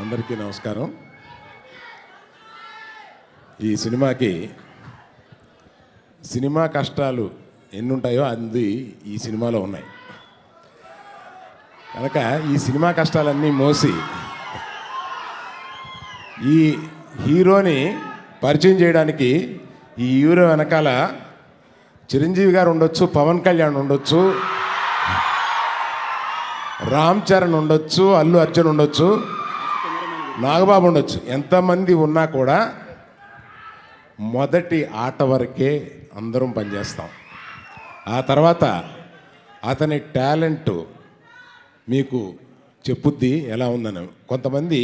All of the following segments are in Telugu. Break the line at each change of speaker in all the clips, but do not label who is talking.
అందరికీ నమస్కారం. ఈ సినిమాకి సినిమా కష్టాలు ఎన్నుంటాయో అది ఈ సినిమాలో ఉన్నాయి. కనుక ఈ సినిమా కష్టాలన్నీ మోసి ఈ హీరోని పరిచయం చేయడానికి ఈ హీరో వెనకాల చిరంజీవి గారు ఉండొచ్చు, పవన్ కళ్యాణ్ ఉండొచ్చు, రామ్ చరణ్ ఉండొచ్చు, అల్లు అర్జున్ ఉండొచ్చు, నాగబాబు ఉండొచ్చు. ఎంతమంది ఉన్నా కూడా మొదటి ఆట వరకే అందరం పనిచేస్తాం. ఆ తర్వాత అతని టాలెంట్ మీకు చెప్పుద్ది ఎలా ఉందని. కొంతమంది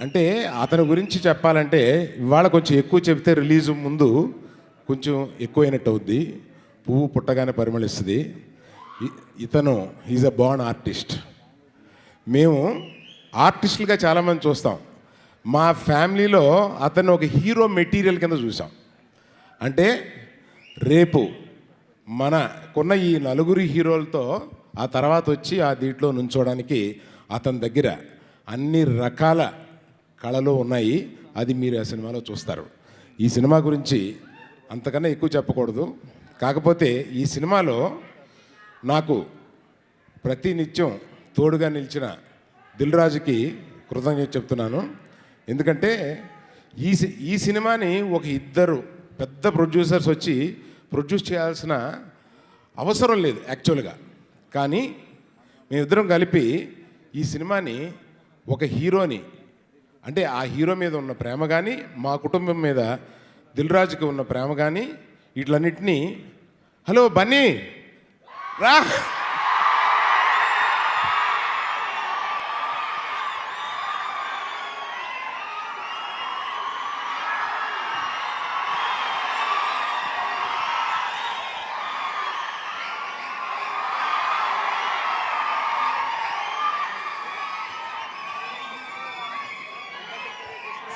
అంటే అతని గురించి చెప్పాలంటే ఇవాళ కొంచెం ఎక్కువ చెప్తే రిలీజ్ ముందు కొంచెం ఎక్కువైనట్టు అవుద్ది. పువ్వు పుట్టగానే పరిమళిస్తుంది. ఇతను ఈజ్ అ బార్న్ ఆర్టిస్ట్. మేము ఆర్టిస్టులుగా చాలామంది చూస్తాం. మా ఫ్యామిలీలో అతను ఒక హీరో మెటీరియల్ కింద చూసాం. అంటే రేపు మనకున్న ఈ నలుగురి హీరోలతో ఆ తర్వాత వచ్చి ఆ దీంట్లో నుంచోడానికి అతని దగ్గర అన్ని రకాల కళలు ఉన్నాయి. అది మీరు ఆ సినిమాలో చూస్తారు. ఈ సినిమా గురించి అంతకన్నా ఎక్కువ చెప్పకూడదు. కాకపోతే ఈ సినిమాలో నాకు ప్రతినిత్యం తోడుగా నిలిచిన దిల్ రాజుకి కృతజ్ఞత చెప్తున్నాను. ఎందుకంటే ఈ సినిమాని ఒక ఇద్దరు పెద్ద ప్రొడ్యూసర్స్ వచ్చి ప్రొడ్యూస్ చేయాల్సిన అవసరం లేదు యాక్చువల్గా. కానీ మేమిద్దరం కలిపి ఈ సినిమాని ఒక హీరోని అంటే ఆ హీరో మీద ఉన్న ప్రేమ కానీ, మా కుటుంబం మీద దిల్ రాజుకి ఉన్న ప్రేమ కానీ, వీటిలన్నిటినీ హలో బన్నీ రా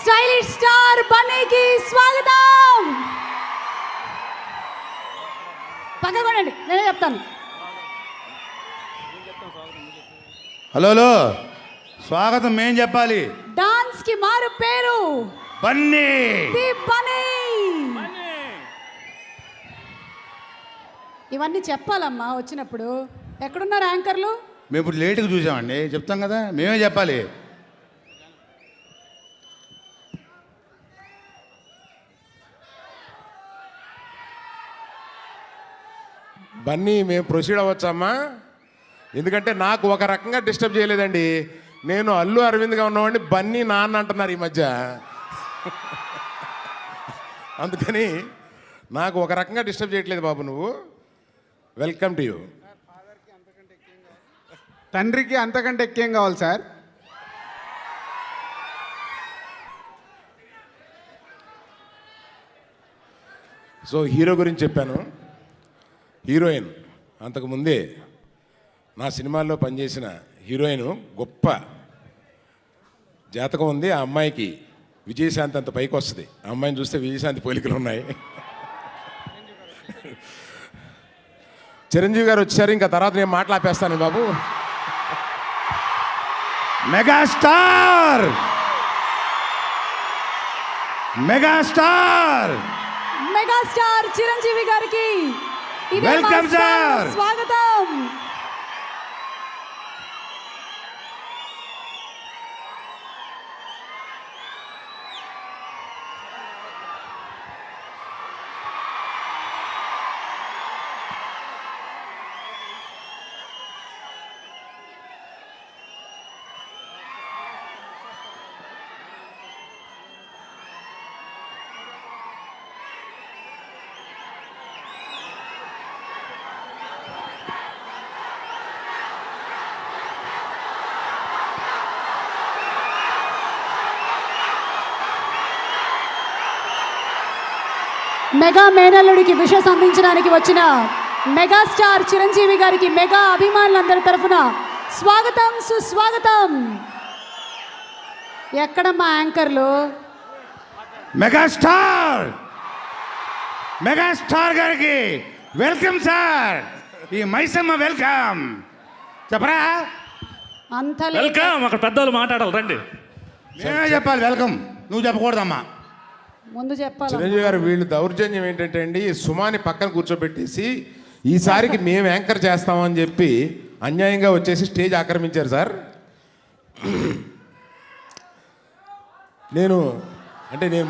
స్టైలిష్ స్టార్ బన్నీకి స్వాగతం. పక్కకొనండి, నేనే చెప్తాను.
హలో స్వాగతం మేం చెప్పాలి.
డాన్స్ కి మారు పేరు
బన్నీ.
ది బన్నీ. ఇవన్నీ చెప్పాలమ్మా వచ్చినప్పుడు. ఎక్కడున్నారు యాంకర్లు?
మేము ఇప్పుడు లేటుగా చూసామండి, చెప్తాం కదా, మేమే చెప్పాలి.
బన్నీ మేము ప్రొసీడ్ అవ్వచ్చమ్మా. ఎందుకంటే నాకు ఒక రకంగా డిస్టర్బ్ చేయలేదండి. నేను అల్లు అరవింద్గా ఉన్నవాడిని బన్నీ నాన్న అంటున్నారు ఈ మధ్య. అందుకని నాకు ఒక రకంగా డిస్టర్బ్ చేయట్లేదు బాబు నువ్వు. Welcome to you.
తండ్రికి అంతకంటే ఎక్కేం కావాలి సార్?
సో హీరో గురించి చెప్పాను. హీరోయిన్ అంతకుముందే నా సినిమాల్లో పనిచేసిన హీరోయిన్, గొప్ప జాతకం ఉంది. ఆ అమ్మాయికి విజయశాంతి అంత పైకి వస్తుంది. ఆ అమ్మాయిని చూస్తే విజయశాంతి పోలికలు ఉన్నాయి. చిరంజీవి గారు వచ్చారు, ఇంకా తర్వాత నేను మాట్లాపేస్తాను బాబు.
మెగాస్టార్ మెగాస్టార్
మెగాస్టార్ చిరంజీవి గారికి ఇదే
వెల్కమ్ సార్.
స్వాగతం. మెగా మేనల్లుడికి విషెస్ అందించడానికి వచ్చిన మెగాస్టార్ చిరంజీవి గారికి మెగా అభిమానులందరి తరఫున స్వాగతం, సుస్వాగతం. ఎక్కడమ్మా యాంకర్లు?
మెగాస్టార్ మెగాస్టార్ గారికి వెల్కమ్ సార్. ఈ మైసమ్మ వెల్కమ్ చెప్పరా.
అంత లేట్
వెల్కమ్. అక్కడ పెద్దవాళ్ళు మాట్లాడాలి, రండి.
మేమే చెప్పాలి వెల్కమ్, నువ్వు చెప్పకూడదమ్మా.
ముందు చెప్పాలి.
చిరంజీవి గారు వీళ్ళు దౌర్జన్యం ఏంటంటే అండి, సుమాని పక్కన కూర్చోబెట్టేసి ఈసారికి మేము యాంకర్ చేస్తామని చెప్పి అన్యాయంగా వచ్చేసి స్టేజ్ ఆక్రమించారు సార్. నేను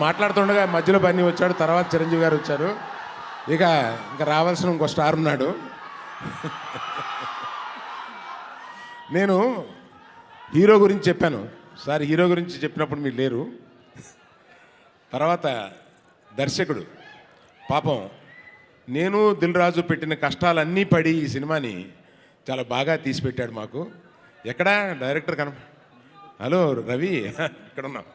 మాట్లాడుతుండగా మధ్యలో బన్నీ వచ్చాడు, తర్వాత చిరంజీవి గారు వచ్చారు. ఇంకా రావాల్సిన ఇంకో స్టార్ ఉన్నాడు. నేను హీరో గురించి చెప్పాను సార్, హీరో గురించి చెప్పినప్పుడు మీరు లేరు. తర్వాత దర్శకుడు పాపం నేను దిల్ రాజు పెట్టిన కష్టాలన్నీ పడి ఈ సినిమాని చాలా బాగా తీసిపెట్టాడు మాకు. ఎక్కడ డైరెక్టర్ హలో రవి, ఇక్కడ ఉన్నాం.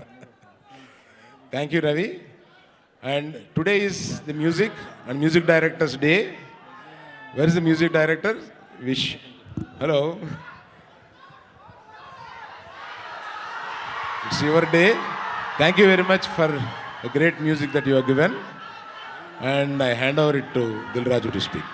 Thank you Ravi. And today is the music and music directors day. Where is the music director? Wish. Hello, it's your day. Thank you very much for the great music that you have given, and I hand over it to Dil Raju to speak.